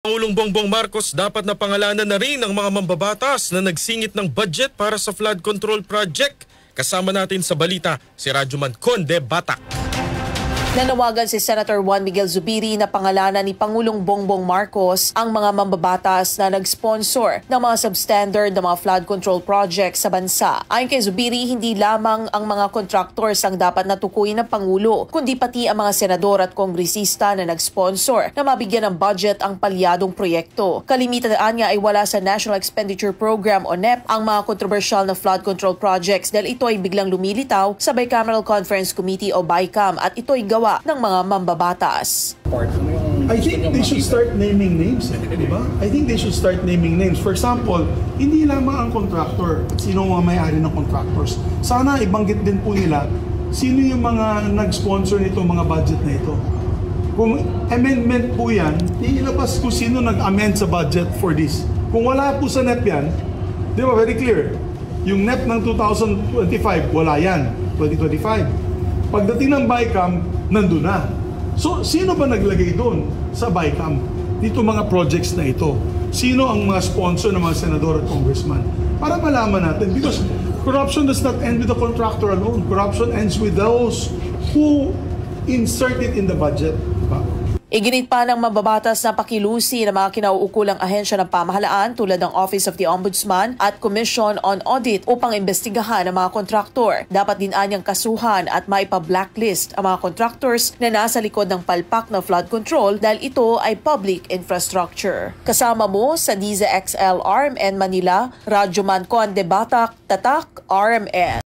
Pangulong Bongbong Marcos dapat na pangalanan na rin ang mga mambabatas na nagsingit ng budget para sa flood control project. Kasama natin sa balita si Rajuman Conde Batak. Nanawagan si Senator Juan Miguel Zubiri na pangalanan ni Pangulong Bongbong Marcos ang mga mambabatas na nag-sponsor ng mga substandard na mga flood control projects sa bansa. Ayon kay Zubiri, hindi lamang ang mga contractors ang dapat natukuyin ng Pangulo, kundi pati ang mga senador at kongresista na nag-sponsor na mabigyan ng budget ang palyadong proyekto. Kalimitan niya ay wala sa National Expenditure Program o NEP ang mga kontrobersyal na flood control projects dahil ito ay biglang lumilitaw sa Bicameral Conference Committee o BICAM at ito ay gawa ng mga mambabatas. I think they should start naming names, diba? I think they should start naming names. For example, hindi lamang ang contractor, sino mga may-ari ng contractors. Sana ibanggit din po nila sino yung mga nag-sponsor nito mga budget na ito. Kung amendment po yan, iilabas kung sino nag-amend sa budget for this. Kung wala po sa NEP yan, di ba, very clear. Yung NEP ng 2025, wala yan. 2025. Pagdating ng BICAM, nandun na. So, sino ba naglagay doon sa BICAM? Dito mga projects na ito. Sino ang mga sponsor ng mga senador at congressman? Para malaman natin. Because corruption does not end with the contractor alone. Corruption ends with those who insert it in the budget. Iginit pa ng mambabatas na pakilusi ng mga kinauukulang ahensya ng pamahalaan tulad ng Office of the Ombudsman at Commission on Audit upang imbestigahan ang mga kontraktor. Dapat din anyang kasuhan at maipa-blacklist ang mga contractors na nasa likod ng palpak na flood control dahil ito ay public infrastructure. Kasama mo sa DZXL RMN Manila, Rajuman Conde Batak, Tatak, RMN.